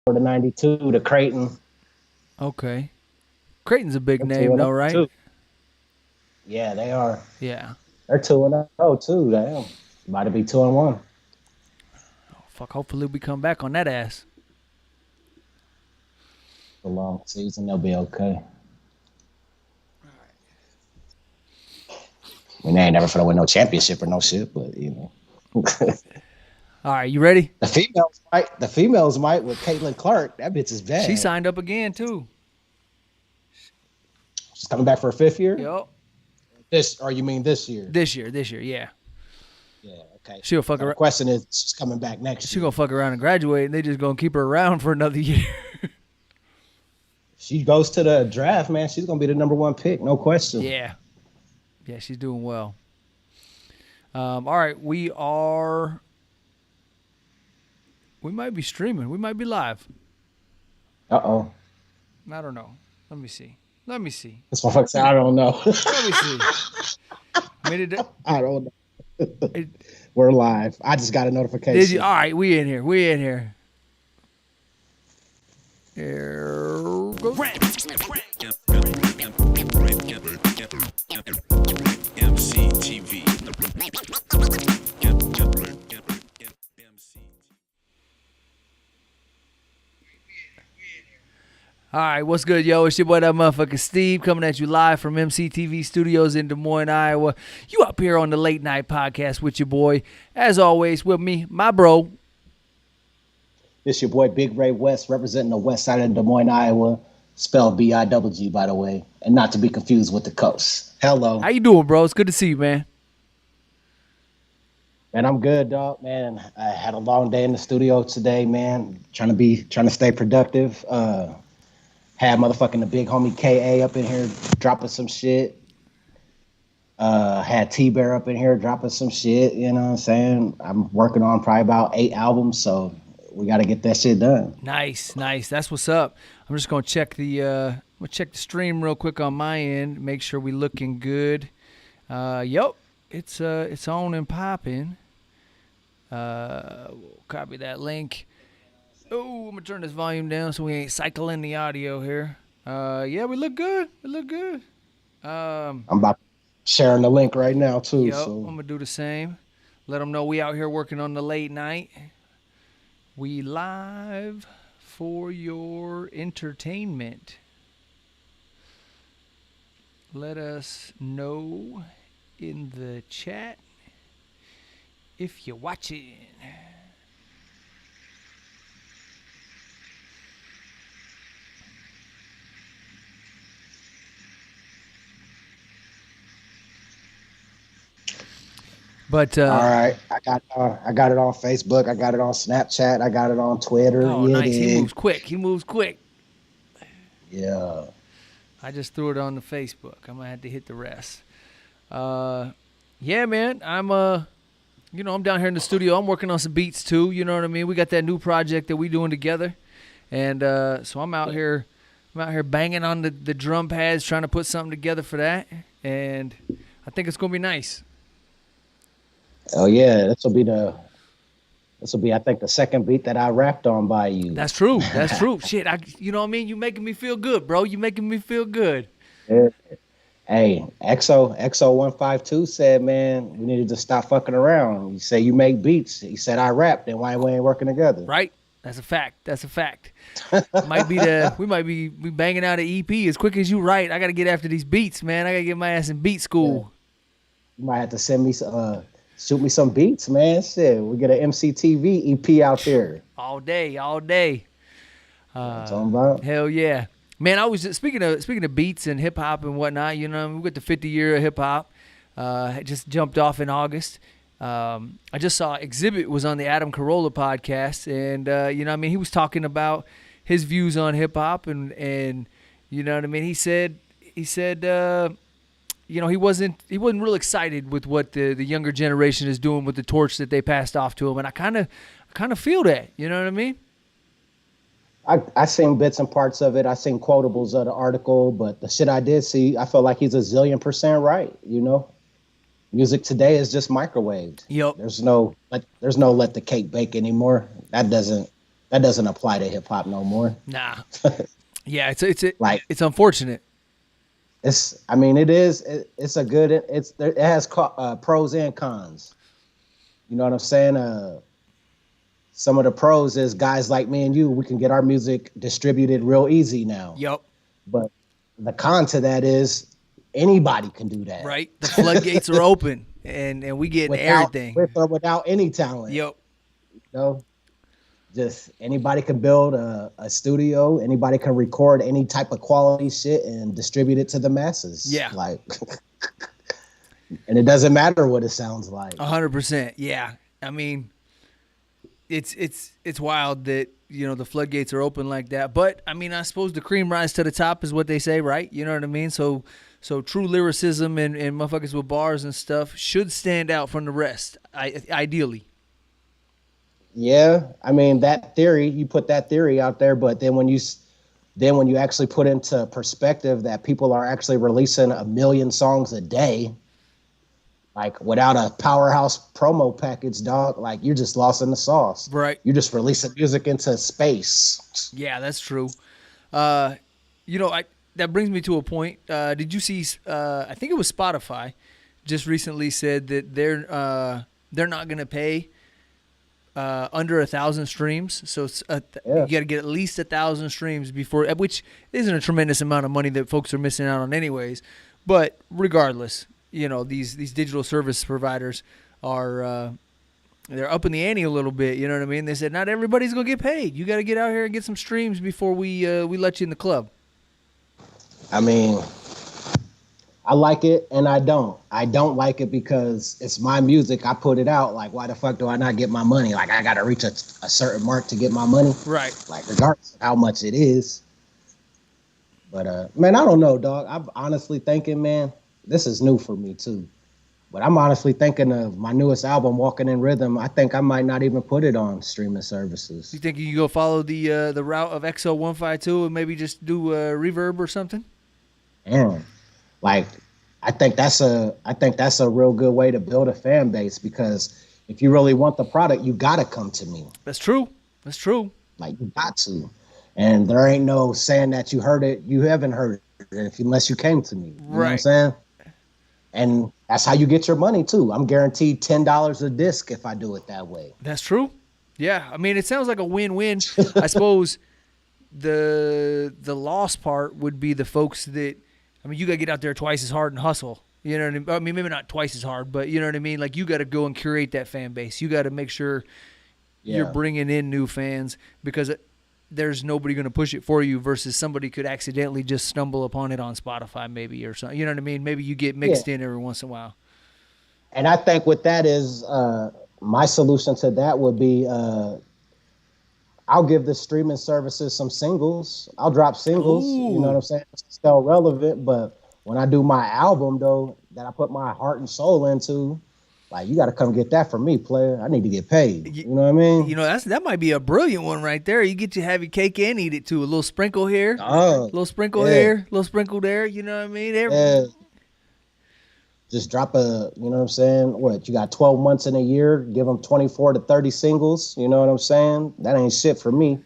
for the 92 to Creighton. Okay. Creighton's a big They're name, 2-0 though, right? too. Yeah, they are. Yeah. They're 2-0 too. Damn, about to be 2-1. Oh, fuck. Hopefully we come back on that ass. A long season, they'll be okay. I mean, they ain't never finna win no championship or no shit, but you know. All right, you ready? The females might. The females might with Caitlin Clark. That bitch is She bad. signed up again too. She's coming back for a fifth year. Yup. This, or you mean this year? This year, yeah. Yeah. Okay. She'll fuck Now the around. question is, she's coming back next She year. gonna fuck around and graduate, and they just gonna keep her around for another year. She goes to the draft, man. She's gonna be the number one pick, no question. Yeah. Yeah, she's doing well. All right, we are. We might be streaming. We might be live. Uh-oh. I don't know. Let me see. Let me see. This motherfucker said, I don't know. Let me see. Made it. I don't know. it We're live. I just got a did notification. you? All right, we in here. We in here. Here goes. EmceeTV. All right, what's good, yo? It's your boy, that motherfucker Steve, coming at you live from EmceeTV Studios in Des Moines, Iowa. You up here on the Late Night Podcast with your boy. As always, with me, my bro. This your boy Big Ray West, representing the west side of Des Moines, Iowa. Spelled B-I-double-G, by the way. And not to be confused with the coast. Hello. How you doing, bro? It's good to see you, man. Man, I'm good, dog. Man, I had a long day in the studio today, man. Trying to stay productive. Had motherfucking the big homie KA up in here dropping some shit. Had T-Bear up in here dropping some shit, you know what I'm saying? I'm working on probably about 8 albums, so we got to get that shit done. Nice. That's what's up. I'm just gonna check the stream real quick on my end, make sure we looking good. Yep, it's on and popping. We'll copy that link. Oh, I'm gonna turn this volume down so we ain't cycling the audio here. Yeah, we look good. I'm about sharing the link right now, too. Yep, So I'm gonna do the same. Let them know we out here working on the late night. We live for your entertainment. Let us know in the chat if you're watching. But all right, I got it on Facebook. I got it on Snapchat. I got it on Twitter. oh, Yeah, nice. He dig. moves quick. Yeah. I just threw it on the Facebook. I'm gonna have to hit the rest. Yeah, man. I'm I'm down here in the studio. I'm working on some beats too. You know what I mean? We got that new project that we doing together, and so I'm out here banging on the drum pads, trying to put something together for that, and I think it's gonna be nice. Oh yeah, this will be I think the second beat that I rapped on by you. That's true. Shit, you know what I mean? You making me feel good, bro. You making me feel good. Yeah. Hey, XO152 said, man, we needed to stop fucking around. You say you make beats. He said I rap, then why we ain't working together? Right? That's a fact. We might be banging out an EP as quick as you write. I gotta get after these beats, man. I gotta get my ass in beat school. You might have to send me shoot me some beats, man. Shit, we get an MCTV EP out there. All day. That's what I'm about. Hell yeah, man! I was just, speaking of beats and hip hop and whatnot. You know, we got the 50 year of hip hop. Just jumped off in August. I just saw Exhibit was on the Adam Carolla podcast, and he was talking about his views on hip hop, and you know what I mean. He said. He wasn't real excited with what the younger generation is doing with the torch that they passed off to him, and I kind of feel that. You know what I mean? I seen bits and parts of it. I seen quotables of the article, but the shit I did see, I felt like he's a zillion% right. You know, music today is just microwaved. Yep. There's no let the cake bake anymore. That doesn't that doesn't apply to hip hop no more. Nah. Yeah, Like it's unfortunate. I mean, it's a good. It has pros and cons. You know what I'm saying? Some of the pros is guys like me and you, we can get our music distributed real easy now. Yep. But the con to that is anybody can do that. Right. The floodgates are open, and we get everything. With or without any talent. Yep. You know? Just anybody can build a studio. Anybody can record any type of quality shit and distribute it to the masses. Yeah. Like, and it doesn't matter what it sounds like. 100%. Yeah. I mean, it's wild that, you know, the floodgates are open like that. But I mean, I suppose the cream rise to the top is what they say, right? You know what I mean? So true lyricism and motherfuckers with bars and stuff should stand out from the rest, ideally. Yeah, I mean that theory. You put that theory out there, but then when you actually put into perspective that people are actually releasing 1 million songs a day, like without a powerhouse promo package, dog, like you're just lost in the sauce. Right. You're just releasing music into space. Yeah, that's true. You know, that brings me to a point. Did you see? I think it was Spotify just recently said that they're not going to pay under 1,000 streams. So you got to get at least 1,000 streams before, which isn't a tremendous amount of money that folks are missing out on anyways. But regardless, you know, these digital service providers are they're upping the ante a little bit. You know what I mean? They said not everybody's gonna get paid. You got to get out here and get some streams before we let you in the club. I mean, I like it and I don't. I don't like it because it's my music. I put it out. Like, why the fuck do I not get my money? Like, I got to reach a certain mark to get my money. Right. Like, regardless of how much it is. But, man, I don't know, dog. I'm honestly thinking, man, this is new for me, too. But I'm honestly thinking of my newest album, Walking in Rhythm. I think I might not even put it on streaming services. You think you can go follow the route of XO152 and maybe just do reverb or something? Damn. Like, I think that's a real good way to build a fan base, because if you really want the product, you gotta come to me. That's true. That's true. Like, you got to. And there ain't no saying that you heard it. You haven't heard it unless you came to me. You know what I'm saying? And that's how you get your money too. I'm guaranteed $10 a disc if I do it that way. That's true. Yeah. I mean, it sounds like a win-win. I suppose the loss part would be the folks that, I mean, you got to get out there twice as hard and hustle. You know what I mean? I mean, maybe not twice as hard, but you know what I mean? Like, you got to go and curate that fan base. You got to make sure you're bringing in new fans, because there's nobody going to push it for you versus somebody could accidentally just stumble upon it on Spotify maybe or something. You know what I mean? Maybe you get mixed in every once in a while. And I think with that is my solution to that would be I'll give the streaming services some singles. I'll drop singles. Ooh. You know what I'm saying? It's still relevant, but when I do my album, though, that I put my heart and soul into, like, you got to come get that from me, player. I need to get paid. You know what I mean? You know, that might be a brilliant one right there. You get to have your cake and eat it, too. A little sprinkle here, a little sprinkle here, a little sprinkle there. You know what I mean? Just drop you know what I'm saying? What, you got 12 months in a year, give them 24 to 30 singles. You know what I'm saying? That ain't shit for me.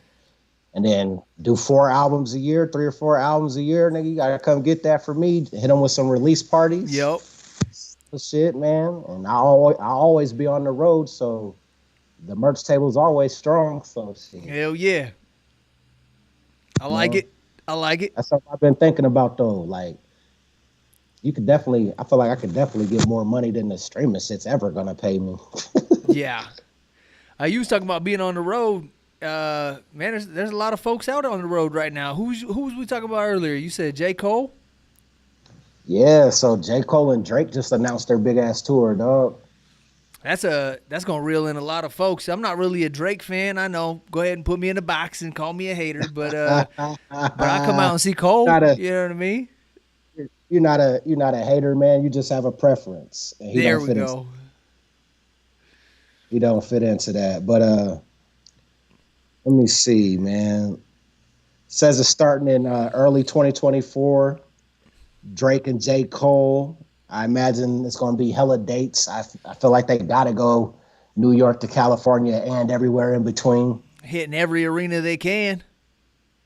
And then do 4 albums a year, 3 or 4 albums a year. Nigga, you got to come get that for me. Hit them with some release parties. Yep. Shit, man. And I always be on the road, so the merch table's always strong. So shit. Hell yeah. I like it. That's something I've been thinking about, though. Like, I feel like I could definitely get more money than the streaming shit's ever gonna pay me. Yeah. You was talking about being on the road. Man, there's a lot of folks out on the road right now. Who's we talking about earlier? You said J. Cole? Yeah, so J. Cole and Drake just announced their big ass tour, dog. That's gonna reel in a lot of folks. I'm not really a Drake fan. I know. Go ahead and put me in the box and call me a hater, but I come out and see Cole. You know what I mean? You're not a hater, man. You just have a preference. And there we go. He don't fit into that. But let me see, man. It says it's starting in early 2024. Drake and J. Cole. I imagine it's going to be hella dates. I feel like they got to go New York to California and everywhere in between. Hitting every arena they can.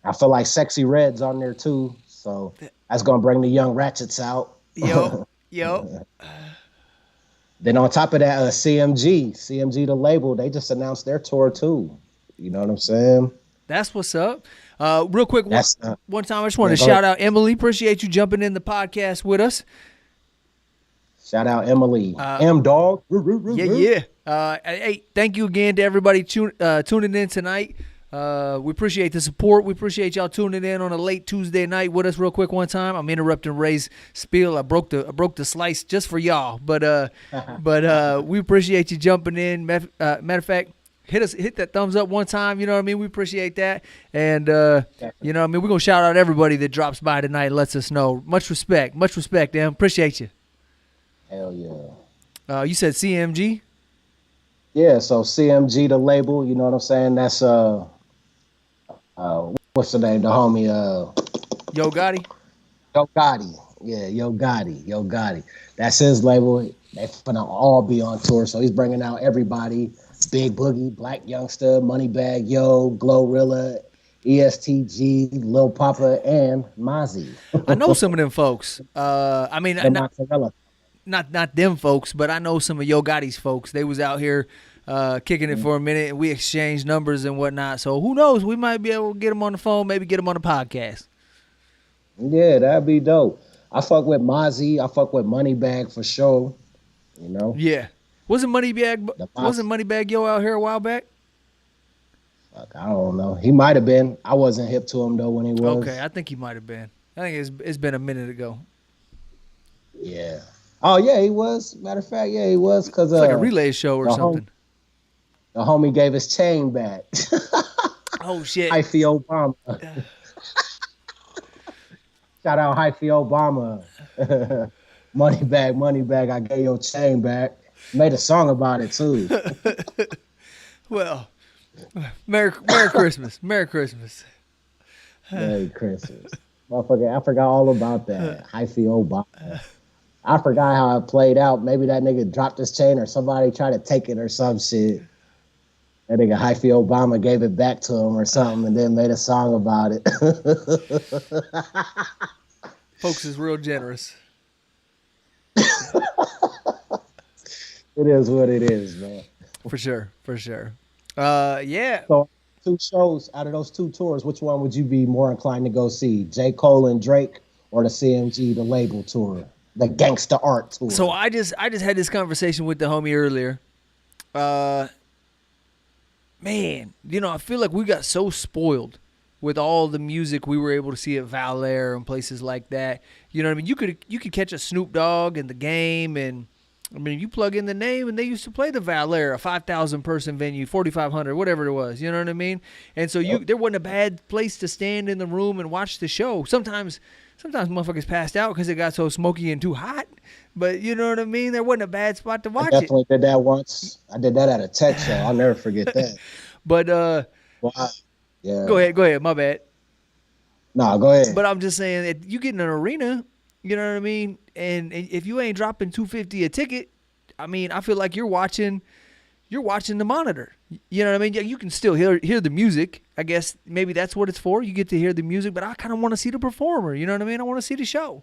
I feel like Sexy Red's on there too, so that's gonna bring the young ratchets out. Yo. Then on top of that, CMG the label, they just announced their tour too. You know what I'm saying? That's what's up. Real quick, one time I just wanted to go shout ahead. out Emily. Appreciate you jumping in the podcast with us. Shout out Emily. M-Dog. Yeah. Hey, thank you again to everybody tuning in tonight. We appreciate the support. We appreciate y'all tuning in on a late Tuesday night with us real quick one time. I'm interrupting Ray's spiel. I broke the slice just for y'all. But we appreciate you jumping in. Matter of fact, hit that thumbs up one time, you know what I mean? We appreciate that. And you know what I mean, we're gonna shout out everybody that drops by tonight and lets us know. Much respect, Em. Appreciate you. Hell yeah. You said CMG? Yeah, so CMG the label, you know what I'm saying? That's what's the name? The homie Yo Gotti? Yo Gotti. Yeah, Yo Gotti. That's his label. They finna all be on tour, so he's bringing out everybody. Big Boogie, Black Youngster, Moneybag Yo, Glorilla, ESTG, Lil Papa, and Mozzie. I know some of them folks. I mean, not them folks, but I know some of Yo Gotti's folks. They was out here kicking it for a minute, and we exchanged numbers and whatnot. So who knows? We might be able to get them on the phone, maybe get them on the podcast. Yeah, that'd be dope. I fuck with Mozzie. I fuck with Moneybag for sure. You know? Yeah. Wasn't Moneybag Yo out here a while back? Fuck, I don't know. He might have been. I wasn't hip to him though when he was. Okay, I think he might have been. I think it's been a minute ago. Yeah. Oh yeah, he was. Matter of fact, yeah, he was because it's like a relay show or something. The homie gave his chain back. Oh shit! Hyphy Obama. Shout out Hyphy Obama. Moneybag. I gave your chain back. Made a song about it too. Well, Merry Christmas. Merry Christmas. Merry Christmas. Motherfucker, I forgot all about that. Hyphy Obama. I forgot how it played out. Maybe that nigga dropped his chain or somebody tried to take it or some shit. That nigga Hyphy Obama gave it back to him or something and then made a song about it. Folks is real generous. It is what it is, man. For sure. Yeah. So 2 shows out of those 2 tours, which one would you be more inclined to go see? J. Cole and Drake or the CMG, the label tour? The Gangsta Art tour. So I just had this conversation with the homie earlier. Man, you know, I feel like we got so spoiled with all the music we were able to see at Valère and places like that. You know what I mean? You could catch a Snoop Dogg in the Game, and I mean, you plug in the name, and they used to play the Valère, a 5,000 person venue, 4,500, whatever it was. You know what I mean? And so there wasn't a bad place to stand in the room and watch the show. Sometimes motherfuckers passed out because it got so smoky and too hot. But you know what I mean? There wasn't a bad spot to watch it. I definitely did that once. I did that at a tech show. I'll never forget that. But yeah. Go ahead. My bad. No, go ahead. But I'm just saying that you get in an arena, you know what I mean? And if you ain't dropping $250 a ticket, I mean, I feel like you're watching the monitor. You know what I mean? You can still hear the music. I guess maybe that's what it's for. You get to hear the music, but I kind of want to see the performer. You know what I mean? I want to see the show.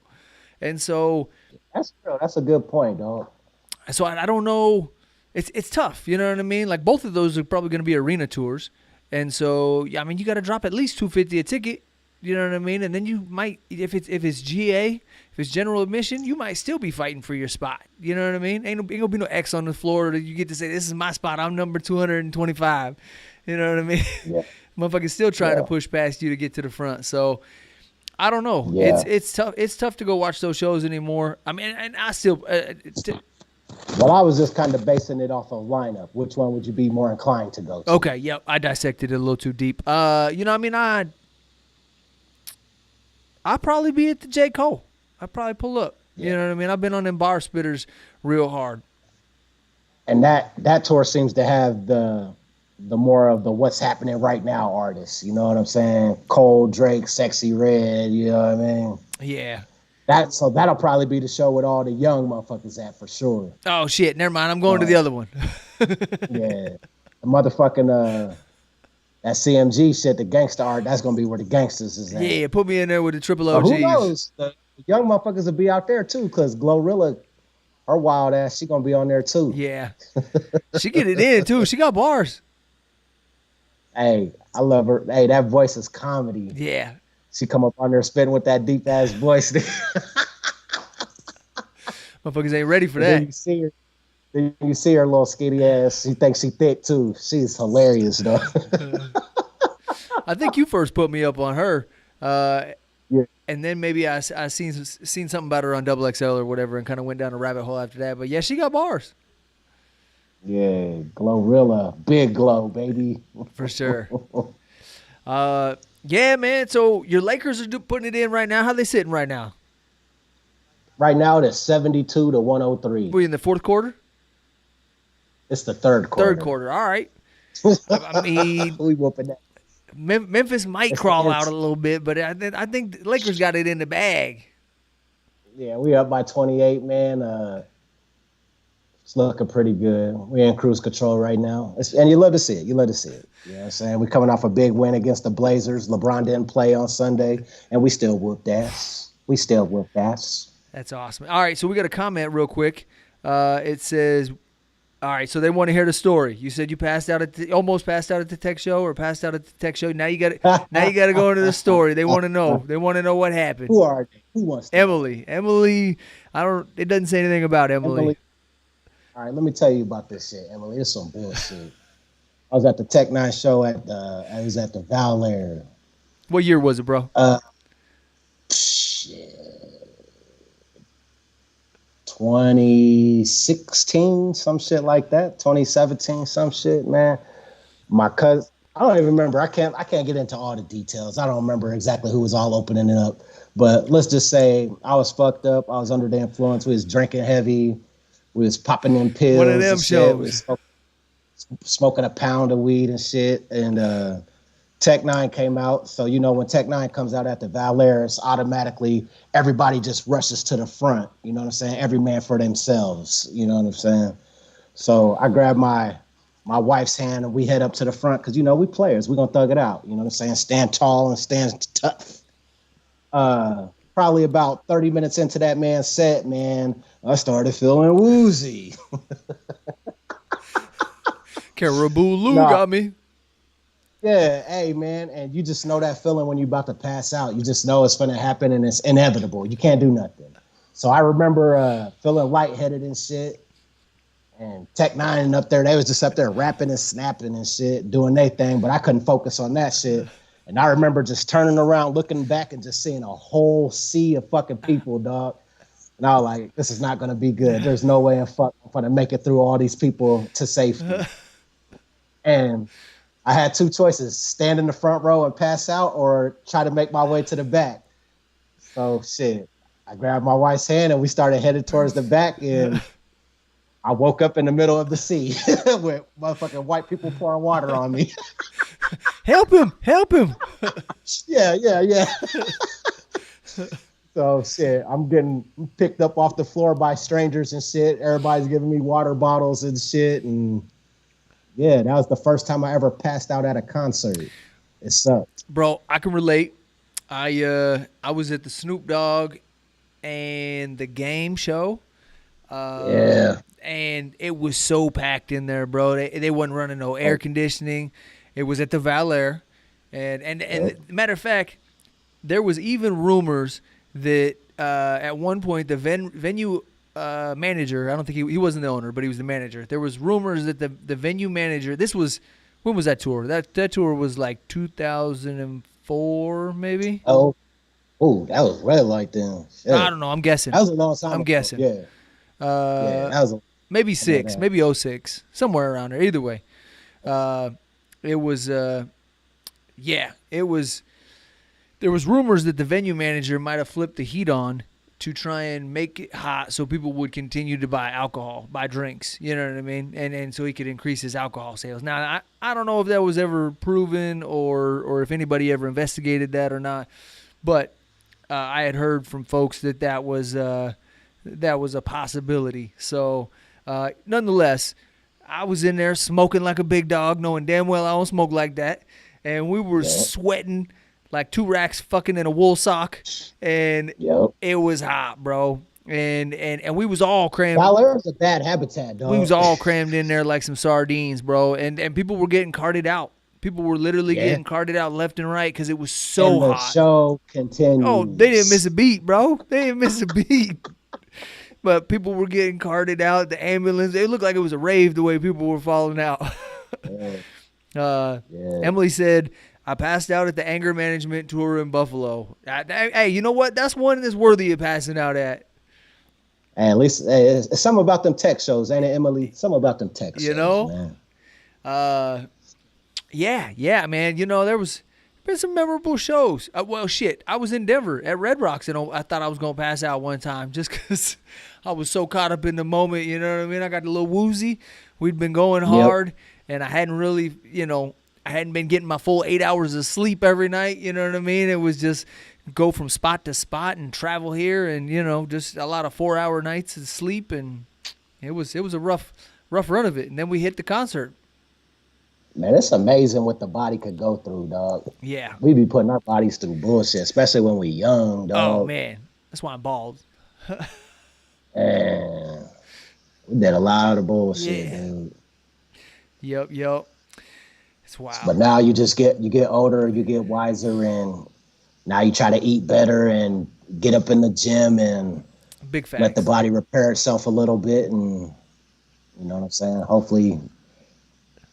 And so that's true. That's a good point, dog. So I don't know. It's tough. You know what I mean? Like both of those are probably going to be arena tours. And so, I mean, you got to drop at least $250 a ticket. You know what I mean? And then you might, if it's GA, if it's general admission, you might still be fighting for your spot. You know what I mean? Ain't gonna be no X on the floor that you get to say, this is my spot. I'm number 225. You know what I mean? Yeah. Motherfucker's still trying to push past you to get to the front. So I don't know. Yeah. It's tough. It's tough to go watch those shows anymore. I mean, and I still. Well, I was just kind of basing it off of lineup. Which one would you be more inclined to go to? Okay. Yep. I dissected it a little too deep. You know, I mean, I'd probably be at the J. Cole. I'd probably pull up. You know what I mean? I've been on them bar spitters real hard. And that tour seems to have the more of the what's happening right now artists. You know what I'm saying? Cole, Drake, Sexy Red. You know what I mean? Yeah. So that'll probably be the show with all the young motherfuckers at for sure. Oh shit! Never mind. I'm going to the other one. Yeah, the motherfucking that CMG shit, the gangster art, that's gonna be where the gangsters is at. Yeah, put me in there with the triple But OGs. who knows? The young motherfuckers will be out there too, because Glorilla, her wild ass, she gonna be on there too. Yeah. She get it in too. She got bars. Hey, I love her. Hey, that voice is comedy. Yeah. She come up on there spitting with that deep ass voice. Motherfuckers ain't ready for Then that. you see her little skinny ass. She thinks she thick too. She's hilarious though. I think you first put me up on her. Yeah. And then maybe I seen something about her on Double XL or whatever and kind of went down a rabbit hole after that. But yeah, she got bars. Yeah, Glorilla, big glow, baby. For sure. Yeah, man. So your Lakers are putting it in right now. How they sitting right now? Right now, it's 72 to 103. We in the fourth quarter? It's the third quarter. Third quarter. All right. I mean, we whooping that. Memphis might crawl out a little bit, but I think the Lakers got it in the bag. Yeah, we up by 28, man. It's looking pretty good. We're in cruise control right now. And you love to see it. You love to see it. You know what I'm saying? We're coming off a big win against the Blazers. LeBron didn't play on Sunday, and we still whooped ass. That's awesome. All right, so we got a comment real quick. It says, all right, so they want to hear the story. You said you almost passed out at the tech show or passed out at the tech show. Now you got to go into the story. They want to know. They want to know what happened. Who are they? Who wants to Emily. It doesn't say anything about Emily. All right, let me tell you about this shit, Emily. It's some bullshit. I was at the Tech 9 show I was at the Valor. What year was it, bro? Shit. 2016, some shit like that. 2017, some shit, man. My cousin, I don't even remember. I can't get into all the details. I don't remember exactly who was all opening it up. But let's just say I was fucked up. I was under the influence. We was drinking heavy. We was popping in pills. One of them shows. We was smoking a pound of weed and shit. And Tech 9 came out. So, you know, when Tech 9 comes out at the Valerius, automatically everybody just rushes to the front. You know what I'm saying? Every man for themselves. You know what I'm saying? So I grabbed my wife's hand and we head up to the front because, you know, we players. We're going to thug it out. You know what I'm saying? Stand tall and stand tough. Probably about 30 minutes into that man's set, man, I started feeling woozy. Caribou Lou got me. Yeah, hey, man, and you just know that feeling when you're about to pass out. You just know it's going to happen and it's inevitable. You can't do nothing. So I remember feeling lightheaded and shit. And Tech 9 up there, they was just up there rapping and snapping and shit, doing their thing, but I couldn't focus on that shit. And I remember just turning around, looking back, and just seeing a whole sea of fucking people, dog. And I was like, this is not going to be good. There's no way I'm going to make it through all these people to safety. And I had two choices, stand in the front row and pass out or try to make my way to the back. So, shit, I grabbed my wife's hand and we started headed towards the back. And I woke up in the middle of the sea with motherfucking white people pouring water on me. Help him. Yeah. So shit, I'm getting picked up off the floor by strangers and shit. Everybody's giving me water bottles and shit. And yeah, that was the first time I ever passed out at a concert. It sucked. Bro, I can relate. I was at the Snoop Dogg and the Game show. Yeah. And it was so packed in there, bro. They wasn't running no air conditioning. It was at the Valor. And matter of fact, there was even rumors that at one point the venue manager, I don't think he wasn't the owner, but he was the manager. There was rumors that the venue manager, when was that tour? That tour was like 2004 maybe? Oh, that was red light then. Shit. I don't know. I'm guessing. That was a long time I'm ago. guessing. Yeah. That was maybe 6, maybe 06, somewhere around there. Either way, it was there was rumors that the venue manager might have flipped the heat on to try and make it hot so people would continue to buy drinks. You know what I mean? And so he could increase his alcohol sales. Now, I don't know if that was ever proven or if anybody ever investigated that or not, but I had heard from folks that was a possibility. So, nonetheless, I was in there smoking like a big dog, knowing damn well I don't smoke like that. and we were Yeah. sweating like 2 racks fucking in a wool sock, and Yep. it was hot, bro. And we was all crammed. Tyler is a bad habitat, We was dog. all crammed in there like some sardines, bro. And people were getting carted out. People were literally Yeah. getting carted out left and right because it was And so the hot. show continues. Oh, they didn't miss a beat, bro. They didn't miss a beat. But people were getting carted out. The ambulance. It looked like it was a rave the way people were falling out. Yeah. Emily said, I passed out at the anger management tour in Buffalo. Hey, you know what? That's one that's worthy of passing out at. Hey, at least it's something about them tech shows, ain't it, Emily? Something about them tech shows, You know? man. Yeah, man. You know, there was been some memorable shows. Well, shit. I was in Denver at Red Rocks, and I thought I was going to pass out one time just because I was so caught up in the moment. You know what I mean? I got a little woozy. We'd been going hard, and I hadn't really, I hadn't been getting my full 8 hours of sleep every night. You know what I mean? It was just go from spot to spot and travel here, and just a lot of 4-hour nights of sleep, and it was a rough run of it. And then we hit the concert. Man, it's amazing what the body could go through, dog. Yeah. We be putting our bodies through bullshit, especially when we young, dog. Oh man, that's why I'm bald. And we did a lot of bullshit, Yeah. dude. Yep. It's wild. But now you get older, you get wiser, and now you try to eat better and get up in the gym and Big facts. let the body repair itself a little bit, and you know what I'm saying? Hopefully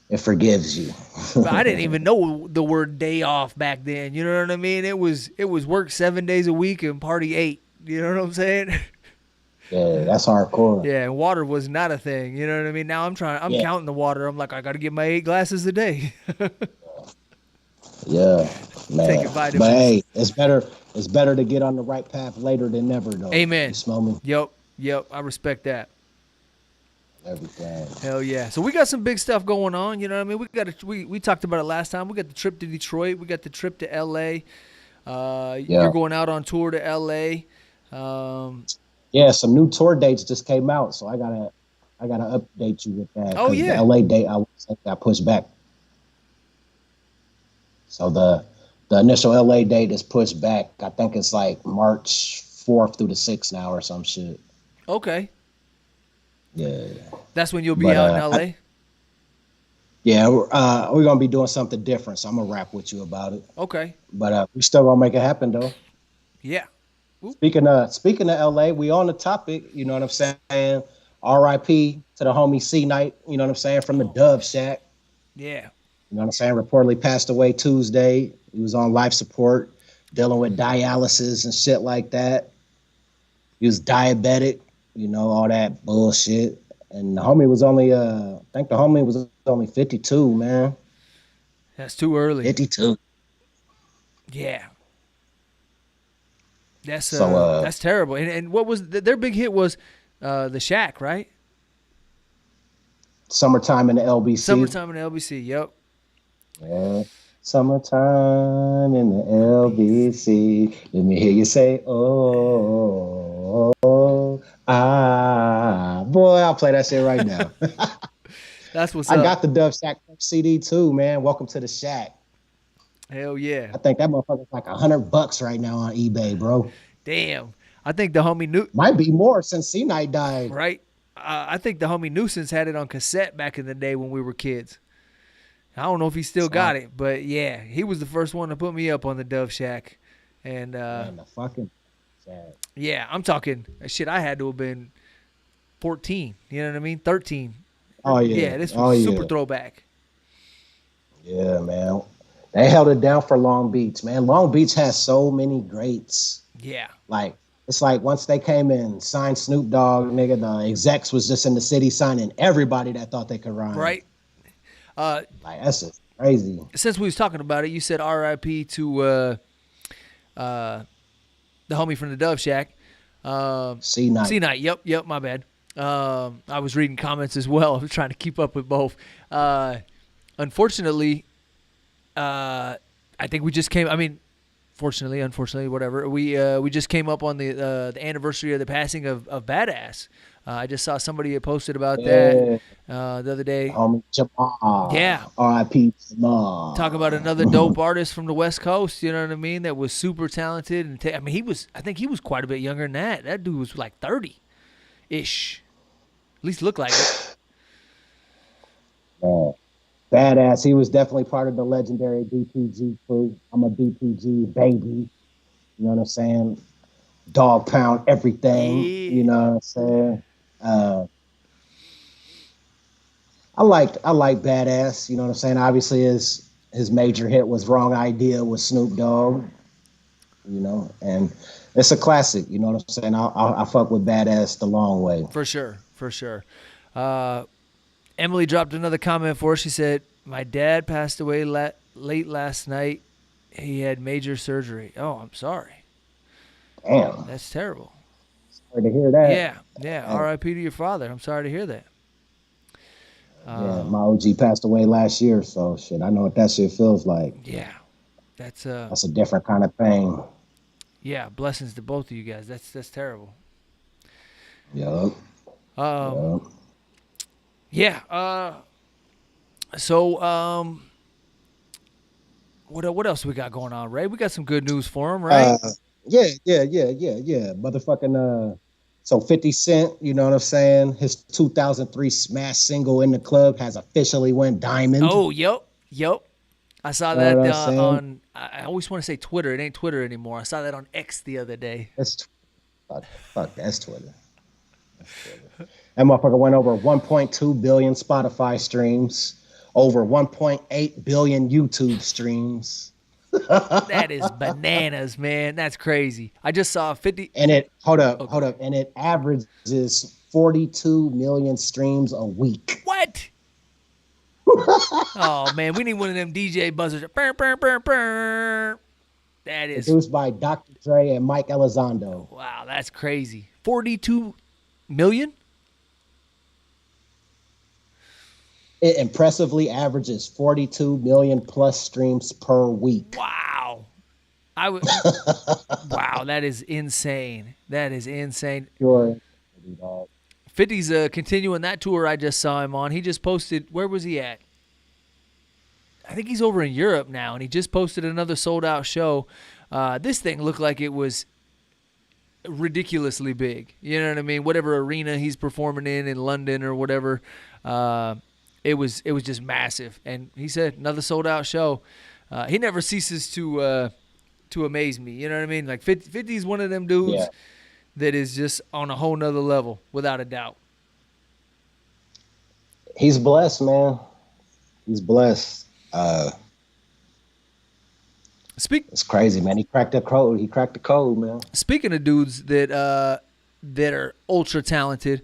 it forgives you. But I didn't even know the word day off back then. You know what I mean? It was work 7 days a week and party 8. You know what I'm saying? Yeah, that's hardcore. Yeah, and water was not a thing. You know what I mean? Now I'm counting the water. I'm like, I got to get my 8 glasses a day. Yeah, man. Taking vitamins. But hey, it's better to get on the right path later than never, though. Amen. You smell me? Yep. I respect that. Everything. Hell yeah. So we got some big stuff going on. You know what I mean? We talked about it last time. We got the trip to Detroit. We got the trip to L.A. You're going out on tour to L.A. Yeah, some new tour dates just came out, so I gotta update you with that. Oh, yeah. The LA date got pushed back. So the initial LA date is pushed back. I think it's like March 4th through the 6th now or some shit. Okay. Yeah. That's when you'll be out in L.A.? Yeah, we're gonna be doing something different, so I'm gonna rap with you about it. Okay. But we still gonna make it happen though. Yeah. Speaking of LA, we on the topic, you know what I'm saying? R.I.P. to the homie C Night, you know what I'm saying, from the Dove Shack. Yeah. You know what I'm saying? Reportedly passed away Tuesday. He was on life support, dealing with dialysis and shit like that. He was diabetic, all that bullshit. And the homie was only, I think the homie was only 52, man. That's too early. 52. Yeah. That's terrible. And what was their big hit was the Shack, right? Summertime in the LBC. Summertime in the LBC. Yep. Yeah. Summertime in the LBC. Let me hear you say, oh, boy, I'll play that shit right now. That's what's up. I got the Dove Shack CD too, man. Welcome to the Shack. Hell yeah. I think that motherfucker's like $100 right now on eBay, bro. Damn. I think the homie might be more since C Night died. Right. I think the homie Nuisance had it on cassette back in the day when we were kids. I don't know if he still got it, but yeah, he was the first one to put me up on the Dove Shack. And man, the fucking Shack. Yeah, I'm talking shit. I had to have been 14. You know what I mean? 13. Oh yeah. Yeah, this was super throwback. Yeah, man. They held it down for Long Beach, man. Long Beach has so many greats. Yeah. Like, it's like once they came in, signed Snoop Dogg, nigga, the execs was just in the city signing everybody that thought they could rhyme. Right. Like, that's just crazy. Since we was talking about it, you said R.I.P. to the homie from the Dove Shack. C Night. C Night. Yep. My bad. I was reading comments as well. I was trying to keep up with both. Unfortunately, I think we just came. I mean, unfortunately, whatever. We just came up on the anniversary of the passing of Badass, I just saw somebody had posted about that Yeah, the other day. homie Yeah, Jamal. R.I.P. talk about Jamal. another dope artist from the West Coast. You know what I mean? That was super talented, and I mean, I think he was quite a bit younger than that. That dude was like 30-ish. At least looked like it. Man, badass. He was definitely part of the legendary DPG crew. I'm a DPG baby. You know what I'm saying? Dog pound everything. You Yeah. know what I'm saying? Uh, I like badass. You know what I'm saying? Obviously, his major hit was "Wrong Idea" with Snoop Dogg. You know, and it's a classic. You know what I'm saying? I fuck with badass the long way. For sure, for sure. Emily dropped another comment for us. She said, "My dad passed away late last night. He had major surgery. Oh, I'm sorry. Damn, That's terrible. sorry to hear that. Yeah, yeah. R.I.P. to your father. I'm sorry to hear that. Yeah, my OG passed away last year, so shit, I know what that shit feels like. Yeah, that's That's a different kind of thing. yeah. Blessings to both of you guys. That's terrible. Yup. Um, Yup. yeah. So what else we got going on, Ray? We got some good news for him, right? Yeah. Motherfucking so 50 Cent, you know what I'm saying? His 2003 smash single "In the Club" has officially went diamond. Oh, yep. I saw You know that what I'm saying? on. I always want to say Twitter. It ain't Twitter anymore. I saw that on X the other day. That's fuck, that's Twitter. That motherfucker went over 1.2 billion Spotify streams, over 1.8 billion YouTube streams. That is bananas, man. That's crazy. I just saw 50. And it hold up, Okay. and it averages 42 million streams a week. What? Oh man, we need one of them DJ buzzers. Burr, burr, burr, burr. That is Produced by Dr. Dre and Mike Elizondo. wow. That's crazy. 42 million. It impressively averages 42 million plus streams per week. Wow. Wow. That is insane. That is insane. Sure. 50's continuing that tour I just saw him on. He just posted. Where was he at? I think he's over in Europe now, and he just posted another sold out show. This thing looked like it was ridiculously big. You know what I mean? Whatever arena he's performing in London or whatever, it was just massive. And he said another sold out show. He never ceases to amaze me. You know what I mean? Like 50 is one of them dudes that is just on a whole nother level, without a doubt. He's blessed, man. He's blessed. It's crazy, man. He cracked the code. He cracked the code, man. Speaking of dudes that are ultra talented,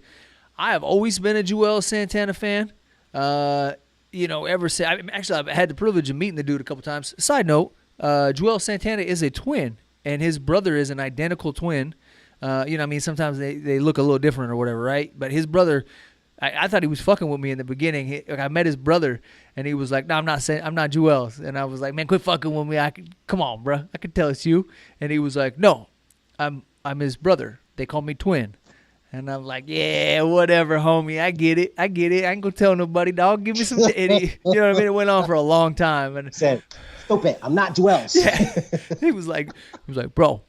I have always been a Joel Santana fan. Ever since I've had the privilege of meeting the dude a couple times. Side note, Joel Santana is a twin, and his brother is an identical twin. Sometimes they look a little different or whatever, right? But his brother, I thought he was fucking with me in the beginning. I met his brother, and he was like, "No, I'm not Joel's." And I was like, "Man, quit fucking with me. Come on, bro. I can tell it's you." And he was like, "No, I'm his brother. They call me twin." And I'm like, "Yeah, whatever, homie. I get it. I ain't gonna tell nobody, dog. Give me some idiot." You know what I mean? It went on for a long time, and said, "Stupid. I'm not Joel's." yeah, he was like, "Bro,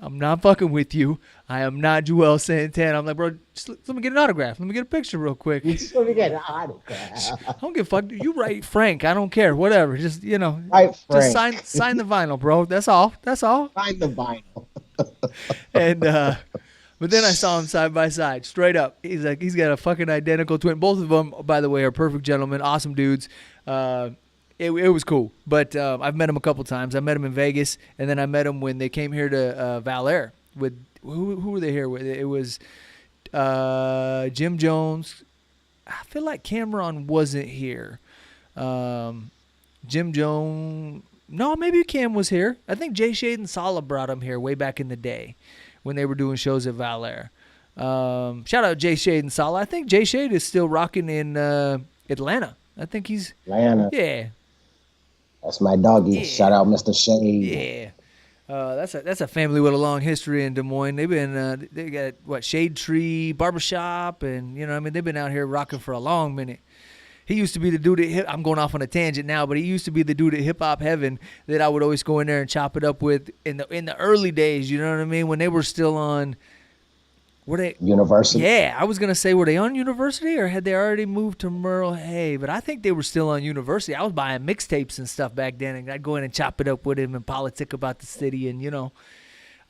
I'm not fucking with you. I am not Joel Santana." I'm like, "Bro, just let me get an autograph. Let me get a picture real quick." Just let me get an autograph. I don't give a fuck. You write Frank. I don't care. Whatever. Just, Right, just Frank. sign the vinyl, bro. That's all. Find the vinyl. And, but then I saw him side by side, straight up. He's like, he's got a fucking identical twin. Both of them, by the way, are perfect gentlemen, awesome dudes. It was cool. But I've met him a couple times. I met him in Vegas, and then I met him when they came here to Vallear. With who were they here with? It was Jim Jones. I feel like Cameron wasn't here. Jim Jones. No, maybe Cam was here. I think Jay Shade and Sala brought him here way back in the day when they were doing shows at Vallear. Shout out Jay Shade and Sala. I think Jay Shade is still rocking in Atlanta. I think he's Atlanta. Yeah. That's my doggy. Yeah. Shout out Mr. Shade. That's a family with a long history in Des Moines. They got what, Shade Tree Barbershop, and I mean, they've been out here rocking for a long minute. He used to be the dude at I'm going off on a tangent now, but he used to be the dude at Hip Hop Heaven that I would always go in there and chop it up with in the early days. You know what I mean? When they were still on. Were they University? Yeah, I was gonna say, were they on University or had they already moved to Merle Hay? But I think they were still on University. I was buying mixtapes and stuff back then, and I'd go in and chop it up with him and politic about the city, and it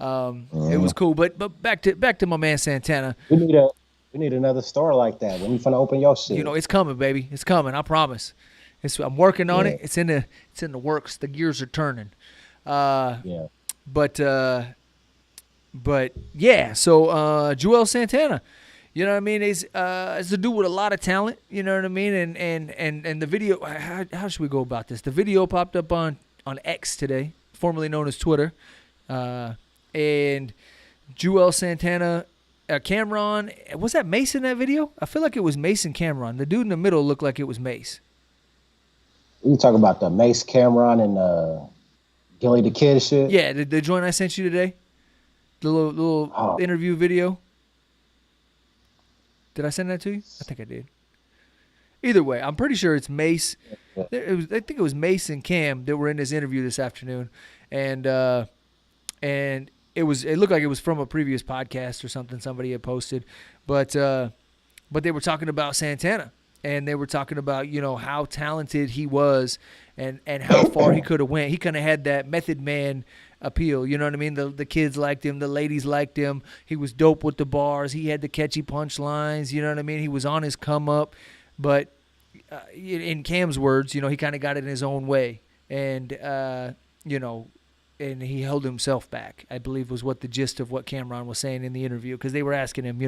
was cool. But back to my man Santana. We need another store like that. When you finna open your shit? It's coming, baby. It's coming. I promise. I'm working on Yeah. it. It's in the works. The gears are turning. Yeah. But yeah, so Joel Santana, you know what I mean? He's a dude with a lot of talent, you know what I mean? And the video, how should we go about this? The video popped up on X today, formerly known as Twitter, and Joel Santana, Cameron, was that Mace in that video? I feel like it was Mace and Cameron. The dude in the middle looked like it was Mace. You talk about the Mace, Cameron, and Gilly the Kid shit? Yeah, the joint I sent you today. The little interview video. Did I send that to you? I think I did. Either way, I'm pretty sure it's Mace. I think it was Mace and Cam that were in this interview this afternoon, and it looked like it was from a previous podcast or something somebody had posted, but they were talking about Santana, and they were talking about how talented he was, and how far he could have went. He kind of had that Method Man appeal, you know what I mean? The kids liked him, the ladies liked him. He was dope with the bars. He had the catchy punchlines, you know what I mean? He was on his come up, but in Cam's words, he kind of got it in his own way, and and he held himself back, I believe was what the gist of what Cameron was saying in the interview, because they were asking him,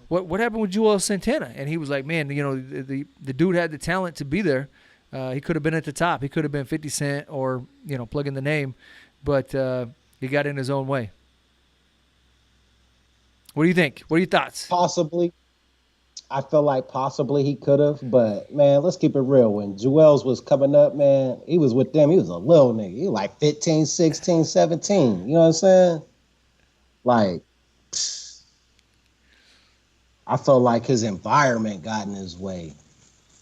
what happened with Joel Santana? And he was like, man, the dude had the talent to be there. He could have been at the top. He could have been 50 Cent or, plug in the name, but he got in his own way. What do you think? What are your thoughts? Possibly. I feel like possibly he could have, but, man, let's keep it real. When Joel's was coming up, man, he was with them. He was a little nigga. He was like 15, 16, 17. You know what I'm saying? Like, I felt like his environment got in his way.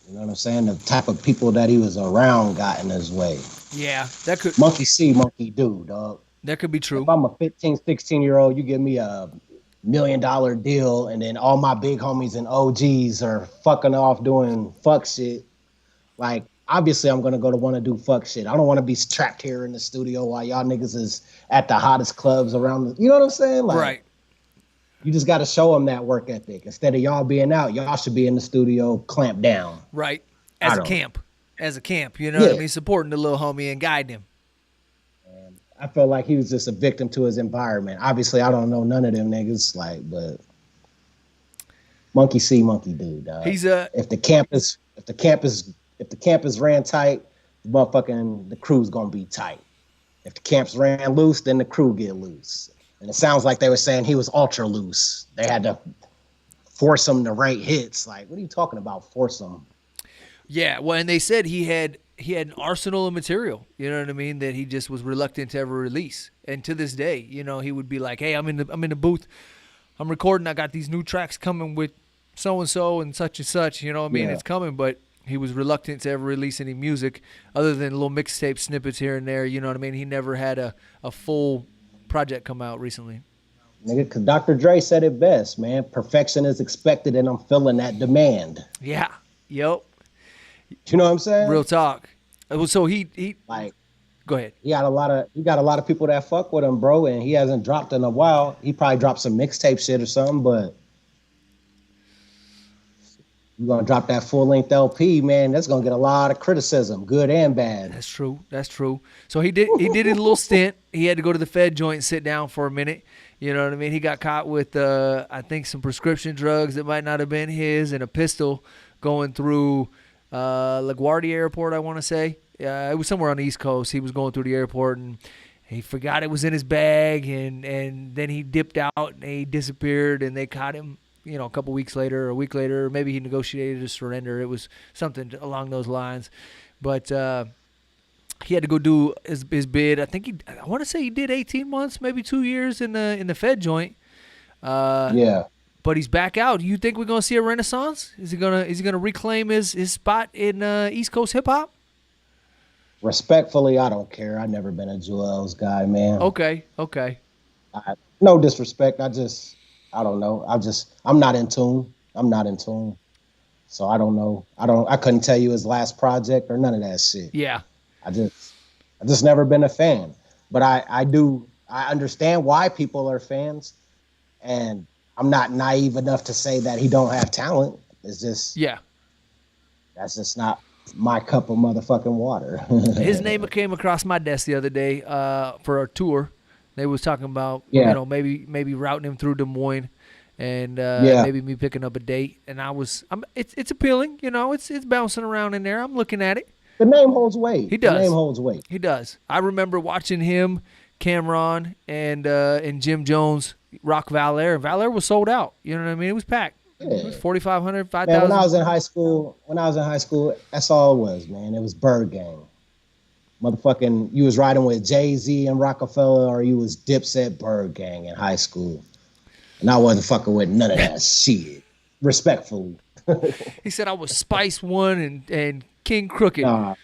You know what I'm saying? The type of people that he was around got in his way. Yeah, that could. Monkey see, monkey do, dog. That could be true. If I'm a 15, 16-year-old, you give me a $1 million deal, and then all my big homies and OGs are fucking off doing fuck shit. Like, obviously, I'm going to want to do fuck shit. I don't want to be trapped here in the studio while y'all niggas is at the hottest clubs around. You know what I'm saying? Like, right. You just got to show them that work ethic. Instead of y'all being out, y'all should be in the studio, clamped down. Right. As a camp, you know what I mean? Supporting the little homie and guiding him. And I felt like he was just a victim to his environment. Obviously, I don't know none of them niggas, but monkey see, monkey do, dog. If the campus ran tight, the crew's gonna be tight. If the camps ran loose, then the crew get loose. And it sounds like they were saying he was ultra loose. They had to force him to write hits. Like, what are you talking about, force him? Yeah, well, and they said he had an arsenal of material, you know what I mean, that he just was reluctant to ever release. And to this day, he would be like, hey, I'm in the booth, I'm recording, I got these new tracks coming with so-and-so and such, you know what I mean? Yeah. It's coming, but he was reluctant to ever release any music other than little mixtape snippets here and there, you know what I mean? He never had a full project come out recently. Nigga, because Dr. Dre said it best, man. Perfection is expected, and I'm feeling that demand. Yeah. Yep. You know what I'm saying? Real talk. So he like, go ahead. He got a lot of people that fuck with him, bro, and he hasn't dropped in a while. He probably dropped some mixtape shit or something, but you're gonna drop that full-length LP, man, that's gonna get a lot of criticism, good and bad. That's true. So he did a little stint. He had to go to the Fed joint and sit down for a minute. You know what I mean? He got caught with I think some prescription drugs that might not have been his, and a pistol going through LaGuardia Airport, I want to say. It was somewhere on the East Coast. He was going through the airport, and he forgot it was in his bag, and then he dipped out, and he disappeared, and they caught him, a couple weeks later or a week later, or maybe he negotiated a surrender. It was something along those lines. But he had to go do his bid. I want to say he did 18 months, maybe 2 years in the Fed joint. Yeah. But he's back out. You think we're gonna see a renaissance? Is he gonna reclaim his spot in East Coast hip hop? Respectfully, I don't care. I never been a Joel's guy, man. Okay. No disrespect. I don't know. I'm not in tune. So I don't know. I couldn't tell you his last project or none of that shit. Yeah. I just never been a fan. But I understand why people are fans, and I'm not naive enough to say that he don't have talent. It's just that's just not my cup of motherfucking water. His name came across my desk the other day for a tour. They was talking about maybe routing him through Des Moines, and maybe me picking up a date. And it's appealing, it's bouncing around in there. I'm looking at it. The name holds weight. He does. The name holds weight. He does. I remember watching him, Cameron, and Jim Jones rock Valer. Valer was sold out. You know what I mean? It was packed. Yeah. It was 4,500, 5,000. When I was in high school, that's all it was, man. It was Bird Gang. Motherfucking, you was riding with Jay-Z and Rockefeller, or you was Dipset Bird Gang in high school. And I wasn't fucking with none of that shit. Respectfully. He said I was Spice One and King Crooked. I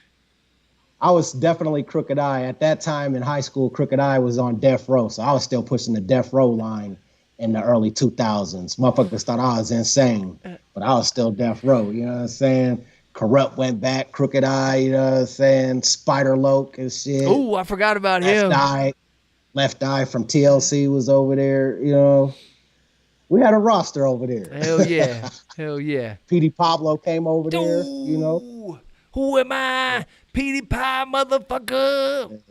was definitely Crooked I. At that time in high school, Crooked I was on Death Row, so I was still pushing the Death Row line in the early 2000s. Motherfuckers thought I was insane, but I was still Death Row, you know what I'm saying? Corrupt went back, Crooked I, you know what I'm saying? Spider Loke and shit. Oh, I forgot about him. Left Eye from TLC was over there, you know. We had a roster over there. Hell yeah. Hell yeah. Petey Pablo came over there, you know. Who am I? Petey Pie, motherfucker.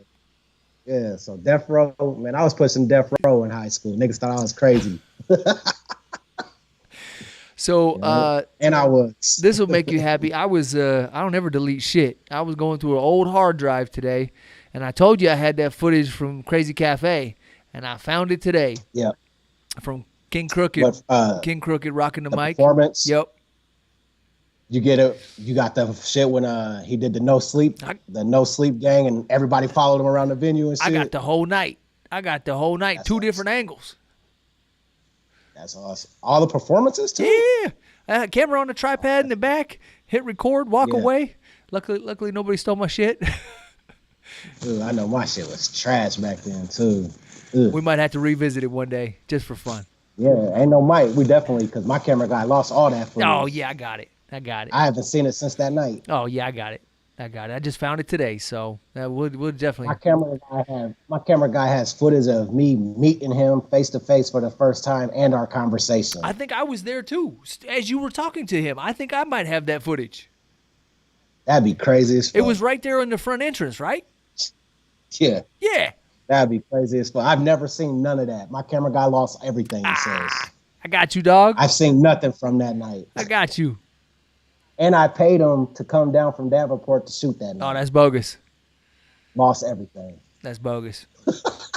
Yeah, so Death Row, man, I was pushing Death Row in high school. Niggas thought I was crazy. So, and I was. This will make you happy. I don't ever delete shit. I was going through an old hard drive today, and I told you I had that footage from Crazy Cafe, and I found it today. Yep. From King Crooked. King Crooked rocking the mic. Performance. Yep. You get it. You got the shit when he did the No Sleep gang, and everybody followed him around the venue and shit. I got the whole night. That's two awesome. Different angles. That's awesome. All the performances too. Yeah. Camera on the tripod in the back. Hit record. Walk away. Luckily nobody stole my shit. Dude, I know my shit was trash back then too. We might have to revisit it one day just for fun. Yeah, ain't no mic. We definitely, because my camera guy lost all that footage. Oh yeah, I got it. I haven't seen it since that night. Oh yeah, I got it. I just found it today, so we'll definitely. My camera guy has footage of me meeting him face to face for the first time and our conversation. I think I was there too, as you were talking to him. I think I might have that footage. That'd be crazy as fuck. It was right there in the front entrance, right? Yeah. Yeah. That'd be crazy as fuck. I've never seen none of that. My camera guy lost everything, he says. I got you, dog. I've seen nothing from that night. I got you. And I paid him to come down from Davenport to shoot that night. Oh, that's bogus. Lost everything. That's bogus.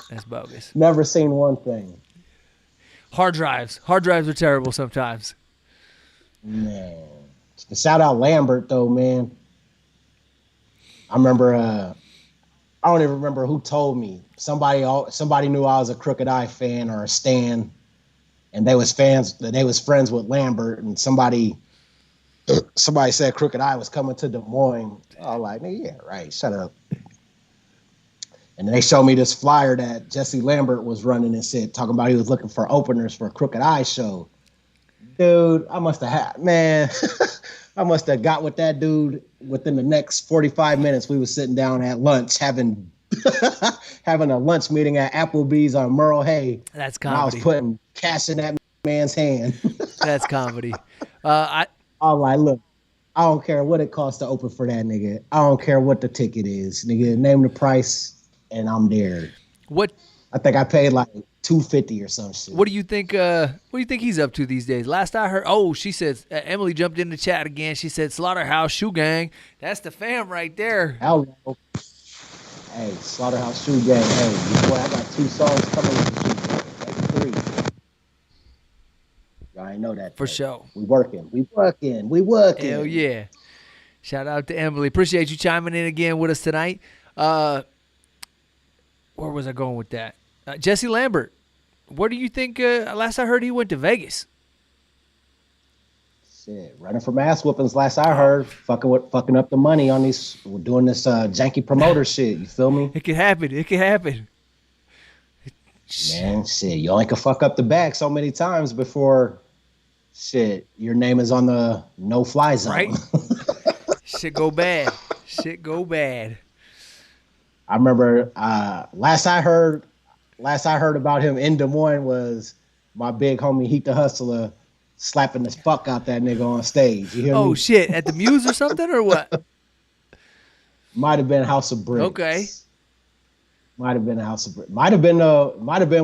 That's bogus. Never seen one thing. Hard drives are terrible sometimes. Man. Shout out Lambert, though, man. I remember, I don't even remember who told me. Somebody knew I was a Crooked I fan or a stan, and they was friends with Lambert, and somebody said Crooked I was coming to Des Moines. I was like, yeah, right, shut up. And then they showed me this flyer that Jesse Lambert was running and said, talking about he was looking for openers for a Crooked I show. Dude, I must have got with that dude within the next 45 minutes. We was sitting down at lunch having a lunch meeting at Applebee's on Merle Hay. That's comedy. I was putting cash in that man's hand. That's comedy. I'm like, look, I don't care what it costs to open for that nigga. I don't care what the ticket is. Nigga, name the price and I'm there. What? I think I paid like $250 or some shit. What do you think he's up to these days? Last I heard, she says, Emily jumped in the chat again. She said, Slaughterhouse Shoe Gang. That's the fam right there. Hello. Hey, Slaughterhouse Shoe Gang. Hey, boy, I got 2 songs coming with the Shoe Gang. Maybe 3. Y'all ain't know that. For sure. We working. Hell yeah. Shout out to Emily. Appreciate you chiming in again with us tonight. Uh, where was I going with that? Jesse Lambert. Where do you think? Last I heard, he went to Vegas. Shit, running from ass whoopings. Last I Oh, heard, fucking up the money on these, doing this janky promoter shit. You feel me, it could happen. It could happen. man? Shit, you only can fuck up the bag so many times before shit your name is on the no fly zone. Right? Shit go bad. Shit go bad. I remember last I heard about him in Des Moines was my big homie Heat the Hustler slapping the fuck out that nigga on stage. You hear Oh me? shit! At the Muse or something or what? Might have been House of Bricks. Okay. Might have been House of Bricks. Might have been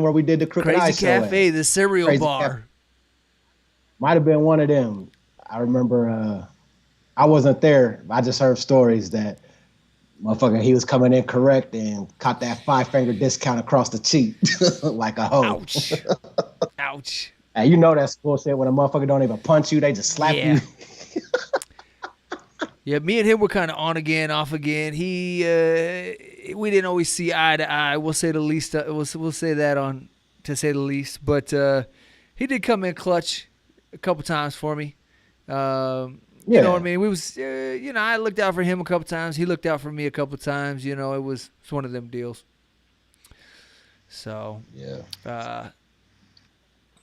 where we did the Crooked Eye Crazy show Cafe, at. the cereal Crazy bar. Cafe. Might have been one of them. I remember I wasn't there. I just heard stories that motherfucker he was coming in correct and caught that 5-finger discount across the cheek like a hoe. Ouch. Ouch. Hey, you know that's bullshit when a motherfucker don't even punch you, they just slap Yeah. you. Yeah, me and him were kind of on again, off again. We didn't always see eye to eye. We'll say the least. We'll say that to say the least. But he did come in clutch a couple times for me. You know what I mean? We was, I looked out for him a couple times. He looked out for me a couple times. You know, it's one of them deals. So Yeah.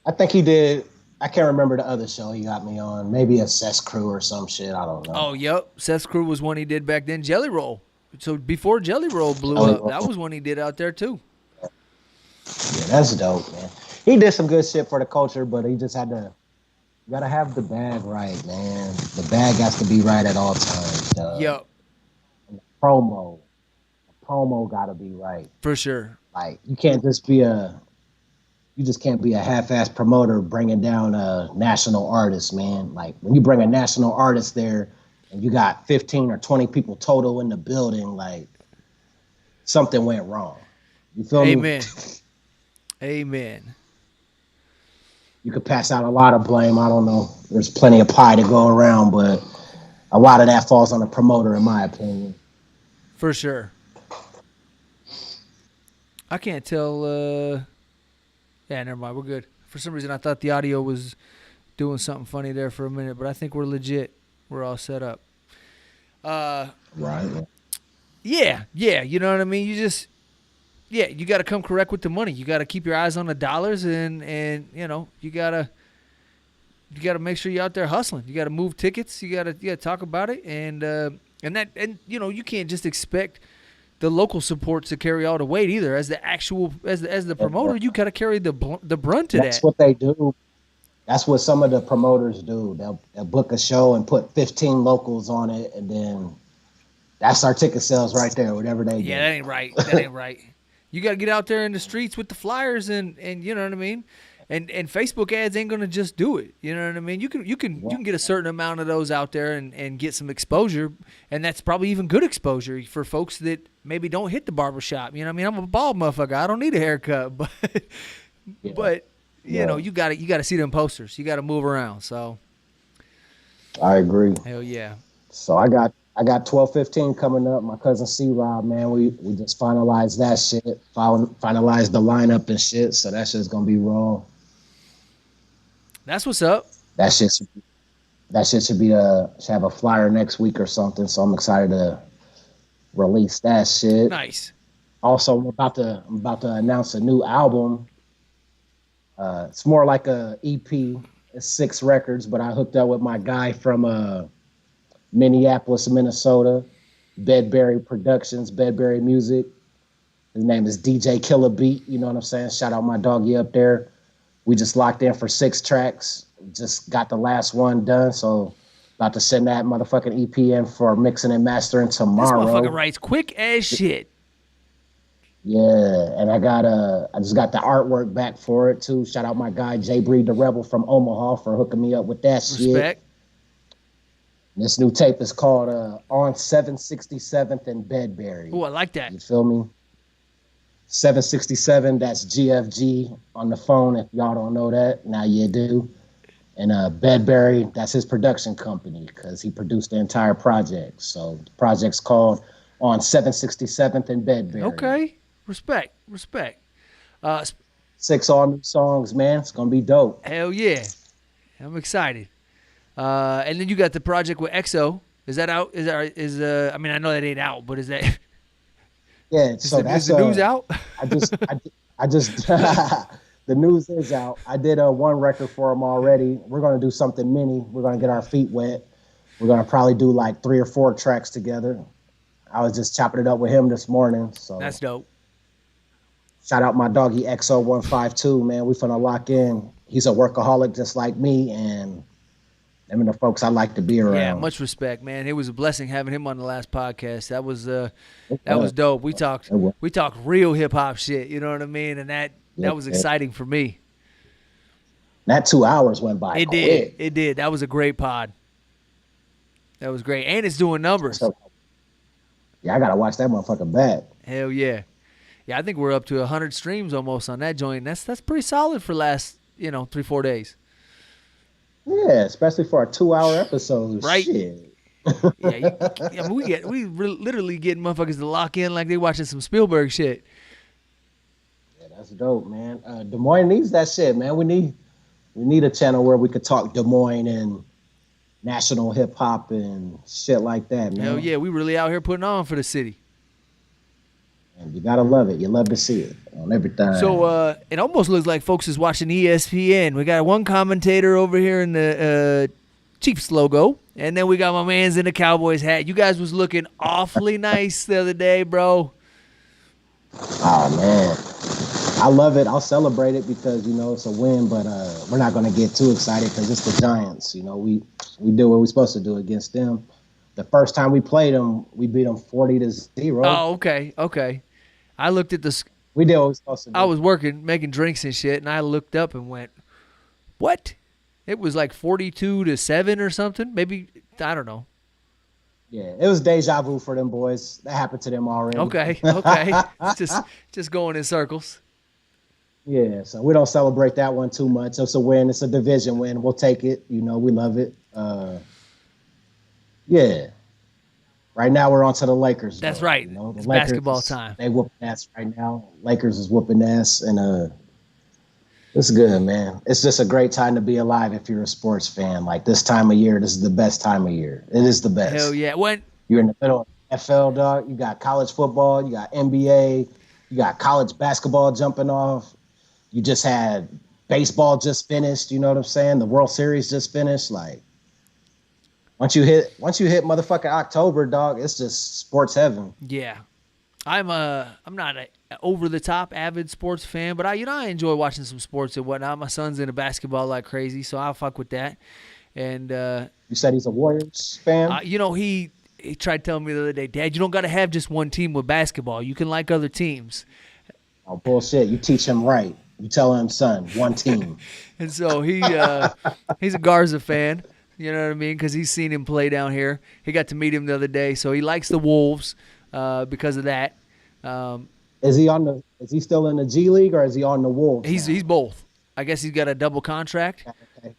I think he did. I can't remember the other show he got me on. Maybe a Cess Crew or some shit. I don't know. Oh, yep. Seth's Crew was one he did back then. Jelly Roll. So before Jelly Roll blew Jelly up, Roll. that was one he did out there too. Yeah, that's dope, man. He did some good shit for the culture, but he just had to. You gotta have the bag right, man. The bag has to be right at all times. Yep, Promo. The promo gotta be right. for sure. Like you just can't be a half-ass promoter bringing down a national artist, man. Like when you bring a national artist there and you got 15 or 20 people total in the building, like something went wrong. You feel me? Amen. Amen. You could pass out a lot of blame. I don't know. There's plenty of pie to go around, but a lot of that falls on the promoter, in my opinion. For sure. I can't tell. Yeah, never mind. We're good. For some reason, I thought the audio was doing something funny there for a minute, but I think we're legit. We're all set up. Right. Yeah. You know what I mean? You got to come correct with the money. You got to keep your eyes on the dollars, and you got to make sure you're out there hustling. You got to move tickets. You got to talk about it, and you can't just expect the local support to carry all the weight either. As the promoter, you got to carry the brunt of that. That's what they do. That's what some of the promoters do. They'll book a show and put 15 locals on it, and then that's our ticket sales right there, whatever they do. Yeah, that ain't right. That ain't right. You got to get out there in the streets with the flyers, and you know what I mean. And Facebook ads ain't gonna just do it. You know what I mean? You can get a certain amount of those out there and get some exposure, and that's probably even good exposure for folks that maybe don't hit the barbershop. You know what I mean? I'm a bald motherfucker. I don't need a haircut, but you know, you gotta see them posters. You gotta move around. So I agree. hell yeah. So I got 12/15 coming up. My cousin C-Rob, man, we just finalized that shit. Finalized the lineup and shit. So that shit's gonna be raw. That's what's up. That shit should have a flyer next week or something. So I'm excited to release that shit. Nice. Also, I'm about to announce a new album. It's more like a EP. It's 6 records, but I hooked up with my guy from Minneapolis, Minnesota, Bedberry Productions, Bedberry Music. His name is DJ Killer Beat. You know what I'm saying? Shout out my doggy up there. We just locked in for 6 tracks. Just got the last one done, so about to send that motherfucking EP in for mixing and mastering tomorrow. This motherfucker writes quick as shit. Yeah, and I just got the artwork back for it too. Shout out my guy Jay Breed the Rebel from Omaha for hooking me up with that shit. Respect. This new tape is called On 767th and Bedberry. Oh, I like that. You feel me? 767, that's GFG on the phone. If y'all don't know that, now you do. And Bedberry, that's his production company because he produced the entire project. So the project's called on 767th and Bedbury. Okay. Respect. Uh, s- 6 all new songs, man. It's gonna be dope. hell yeah. I'm excited. And then you got the project with EXO. Is that out? I mean, I know that ain't out, but is that Yeah, is so is that's the news out? I just the news is out. I did a one record for him already. We're gonna do something mini. We're gonna get our feet wet. We're gonna probably do like 3 or 4 tracks together. I was just chopping it up with him this morning. So That's dope. shout out my doggy XO152, man. We finna lock in. He's a workaholic just like me, and them are the folks I like to be around. Yeah, much respect, man. It was a blessing having him on the last podcast. That was It dope. We talked It was. real hip hop shit, you know what I mean? And that Yeah, was exciting for me. that 2 hours went by It quick. did. It did. That was a great pod. That was great. And it's doing numbers. So, yeah, I gotta watch that motherfucker back. Hell yeah. Yeah, I think we're up to 100 streams almost on that joint. That's pretty solid for last, 3-4 days. Yeah, especially for a 2-hour episode. Right. Shit. Yeah, I mean, literally getting motherfuckers to lock in like they watching some Spielberg shit. Yeah, that's dope, man. Des Moines needs that shit, man. We need a channel where we could talk Des Moines and national hip hop and shit like that, man. Hell yeah, we really out here putting on for the city. And you gotta love it. You love to see it on everything. So it almost looks like folks is watching ESPN. We got one commentator over here in the Chiefs logo, and then we got my man's in the Cowboys hat. You guys was looking awfully nice the other day, bro. Oh man, I love it. I'll celebrate it because it's a win, but we're not gonna get too excited because it's the Giants. We do what we're supposed to do against them. The first time we played them, we beat them 40-0. Oh, okay. I looked at the. We did what we're supposed to do. I was working, making drinks and shit, and I looked up and went, "What?" It was like 42-7 or something. Maybe I don't know. Yeah, it was deja vu for them boys. That happened to them already. Okay. It's just going in circles. Yeah, so we don't celebrate that one too much. It's a win. It's a division win. We'll take it. We love it. Yeah. Right now we're on to the Lakers. That's though. right. The It's Lakers, basketball time. They whooping ass right now. Lakers is whooping ass, and it's good, man. It's just a great time to be alive if you're a sports fan. Like this time of year, this is the best time of year. It is the best. Hell yeah. When You're in the middle of NFL, dog. You got college football. You got NBA. You got college basketball jumping off. You just had baseball just finished. You know what I'm saying? The World Series just finished. Like once you hit motherfucking October, dog, it's just sports heaven. Yeah, I'm not a over the top avid sports fan, but I enjoy watching some sports and whatnot. My son's into basketball like crazy, so I'll fuck with that. And You said he's a Warriors fan. he tried telling me the other day, Dad, you don't got to have just one team with basketball. You can like other teams. Oh bullshit! You teach him right. You tell him, son, one team. And so he's a Garza fan. You know what I mean? Because he's seen him play down here. He got to meet him the other day, so he likes the Wolves because of that. Is he still in the G League or is he on the Wolves? He's both. I guess he's got a double contract. Okay.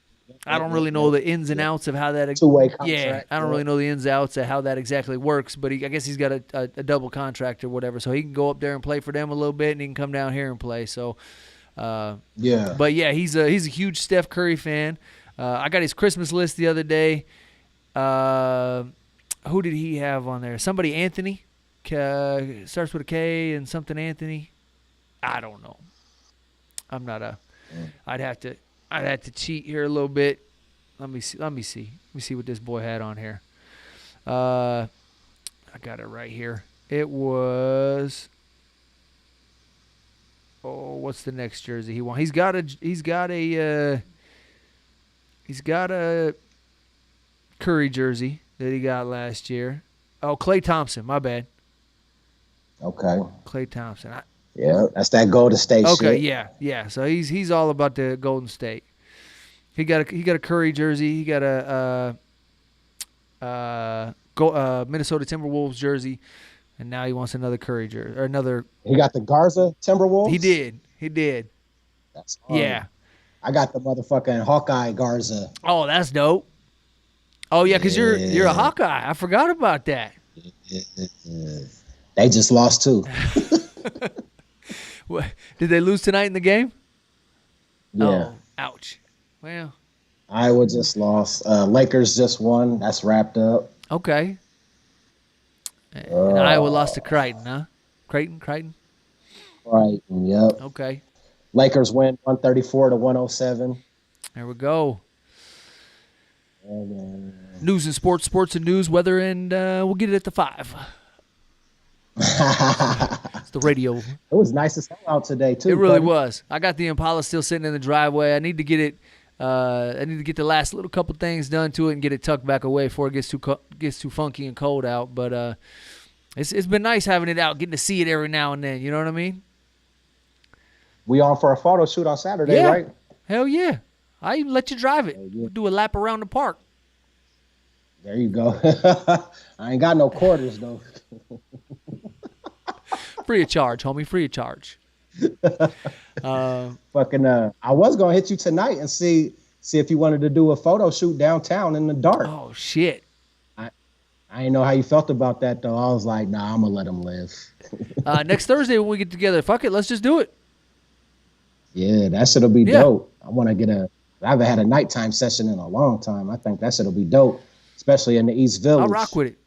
I don't really know the ins and outs of how that. Two-way contract. Yeah, I don't really know the ins and outs of how that exactly works, but I guess he's got a double contract or whatever, so he can go up there and play for them a little bit, and he can come down here and play. So, Yeah. but yeah, he's a huge Steph Curry fan. I got his Christmas list the other day. Who did he have on there? Somebody Anthony, starts with a K and something Anthony. I don't know. I'm not a. I'd have to cheat here a little bit. Let me see what this boy had on here. I got it right here. It was. Oh, what's the next jersey he won? He's got a Curry jersey that he got last year. Oh, Klay Thompson. My bad. Okay. Klay Thompson. Yeah, that's that Golden State Okay, shit. yeah. So he's all about the Golden State. He got a Curry jersey. He got a Minnesota Timberwolves jersey, and now he wants another Curry jersey or another. He got the Garza Timberwolves? He did. That's hard. Yeah. I got the motherfucking Hawkeye Garza. Oh, that's dope. Oh yeah, because you're a Yeah. Hawkeye. I forgot about that. They just lost too. What, did they lose tonight in the game? Yeah. Oh, ouch. Well, Iowa just lost. Lakers just won. That's wrapped up. okay. And Iowa lost to Creighton, huh? Creighton. Right. Yep. Okay. Lakers win 134 to 107. There we go. And, News and sports and news, weather, and we'll get it at the 5. It's the radio. It was nice as hell out today too. It really buddy. was. I got the Impala still sitting in the driveway. I need to get it. I need to get the last little couple things done to it and get it tucked back away before it gets too funky and cold out. But it's been nice having it out, getting to see it every now and then. You know what I mean? We on for a photo shoot on Saturday, Yeah. right? Hell yeah! I even let you drive it. Hell yeah. We'll do a lap around the park. There you go. I ain't got no quarters though. Free of charge, homie. Free of charge. Fucking I was gonna hit you tonight and see if you wanted to do a photo shoot downtown in the dark. Oh shit! I didn't know how you felt about that though. I was like, nah, I'm gonna let him live. Next Thursday when we get together, fuck it, let's just do it. Yeah, that shit'll be Yeah. dope. I want to get I haven't had a nighttime session in a long time. I think that shit'll be dope, especially in the East Village. I'll rock with it.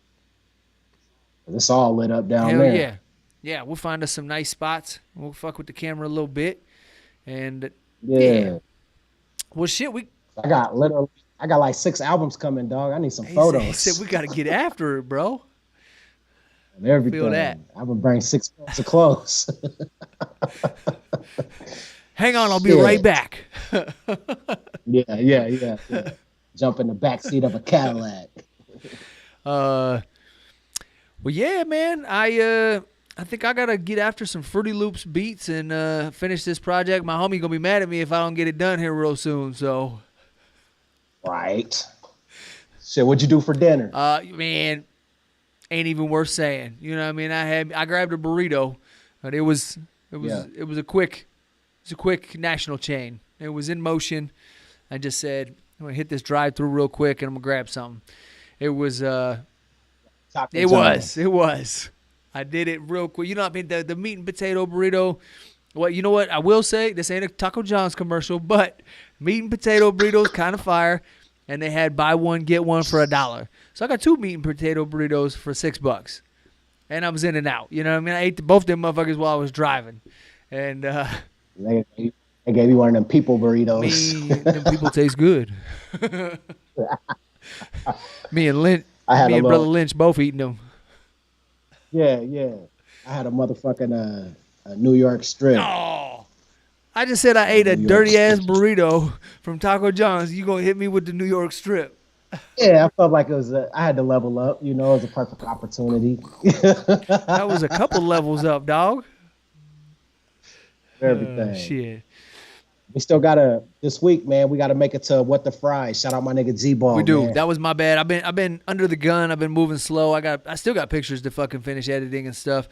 It's all lit up down Hell there. yeah. Yeah, we'll find us some nice spots. We'll fuck with the camera a little bit. And Yeah. well, shit, I got like 6 albums coming, dog. I need some he photos. said we got to get after it, bro. And everything. Feel that. I'm gonna bring 6 pairs of clothes. Hang on, I'll be Shit. right back. Yeah. Jump in the back seat of a Cadillac. Well, yeah, man. I think I gotta get after some Fruity Loops beats and finish this project. My homie gonna be mad at me if I don't get it done here real soon. So, Right. Shit, what'd you do for dinner? man, ain't even worth saying. You know what I mean? I grabbed a burrito, but it was a quick national chain. It was in motion. I just said I'm gonna hit this drive-through real quick and I'm gonna grab something. It was. It was. I did it real quick. You know what I mean? The meat and potato burrito. Well, you know what? I will say, this ain't a Taco John's commercial, but meat and potato burritos kind of fire. And they had buy one, get one for $1. So I got 2 meat and potato burritos for $6. And I was in and out. You know what I mean? I ate both them motherfuckers while I was driving. And They gave you one of them people burritos. them people taste good. Me and little- Brother Lynch both eating them. Yeah. I had a motherfucking New York strip. Oh, I just said I ate a New York dirty ass strip. burrito from Taco John's. You gonna hit me with the New York strip? Yeah, I felt like I had to level up. You know, it was a perfect opportunity. That was a couple levels up, dog. Everything. Shit. We still this week, man. We gotta make it to What the Fries. Shout out my nigga Z-Ball. We do. Man. That was my bad. I've been under the gun. I've been moving slow. I still got pictures to fucking finish editing and stuff.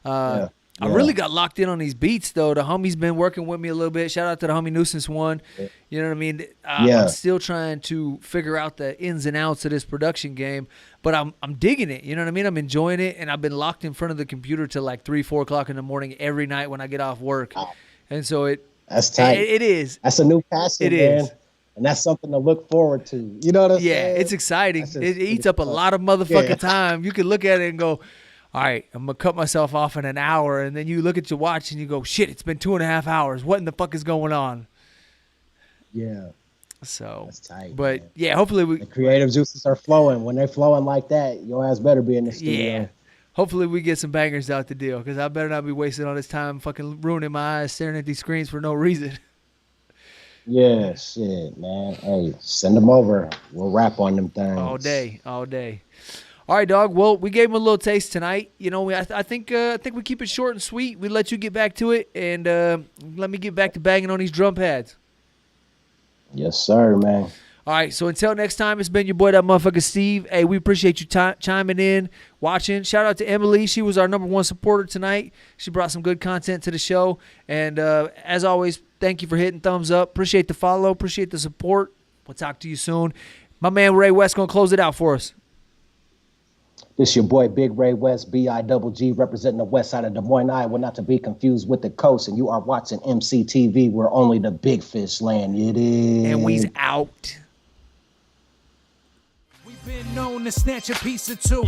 I really got locked in on these beats though. The homie's been working with me a little bit. Shout out to the homie Nuisance One. You know what I mean? I'm still trying to figure out the ins and outs of this production game, but I'm digging it. You know what I mean? I'm enjoying it, and I've been locked in front of the computer till like 3-4 o'clock in the morning every night when I get off work, and so That's tight. It is. That's a new passion, man. Is. And that's something to look forward to. You know what I'm saying? Yeah, it's exciting. Just- It eats up a lot of motherfucking Yeah. time. You can look at it and go, all right, I'm going to cut myself off in an hour. And then you look at your watch and you go, shit, it's been 2.5 hours. What in the fuck is going on? Yeah. So, That's tight. but man. yeah, hopefully The creative juices are flowing. When they're flowing like that, your ass better be in the studio. yeah, hopefully we get some bangers out the deal, because I better not be wasting all this time fucking ruining my eyes staring at these screens for no reason. Yeah, shit, man. Hey, send them over. We'll rap on them things. All day. All right, dog. Well, we gave him a little taste tonight. You know, I think we keep it short and sweet. We let you get back to it, and let me get back to banging on these drum pads. Yes, sir, man. All right, so until next time, it's been your boy, that motherfucker Steve. Hey, we appreciate you chiming in, watching. Shout out to Emily. She was our #1 supporter tonight. She brought some good content to the show. And as always, thank you for hitting thumbs up. Appreciate the follow. Appreciate the support. We'll talk to you soon. My man Ray West going to close it out for us. This your boy Big Ray West, B-I-double-G, representing the west side of Des Moines, Iowa, not to be confused with the coast. And you are watching EmceeTV, where only the big fish land. It is. And we's out. Been known to snatch a piece or two.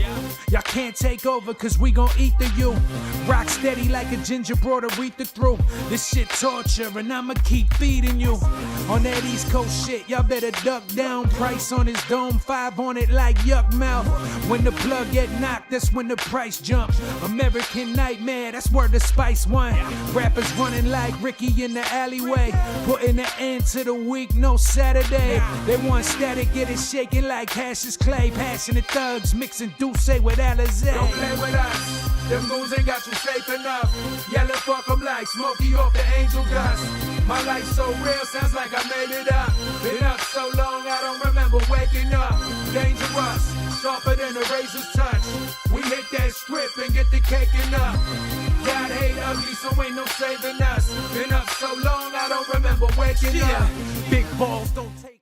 Y'all can't take over cause we gon' eat the you. Rock steady like a ginger brought Aretha through. This shit torture and I'ma keep feeding you. On that East Coast shit, y'all better duck down. Price on his dome, 5 on it like yuck mouth. When the plug get knocked, that's when the price jump. American Nightmare, that's where the Spice won. Rappers running like Ricky in the alleyway. Putting an end to the week, no Saturday. They want static, get it shaking like Cassius Clay. Passionate thugs mixing Douce with Alizé. Don't play with us, them goons ain't got you safe enough. Yelling fuck 'em like Smokey off the angel dust. My life so real, sounds like I made it up. Been up so long, I don't remember waking up. Dangerous, sharper than a razor's touch. We hit that strip and get the caking up. God hate ugly, so ain't no saving us. Been up so long, I don't remember waking up. Big balls don't take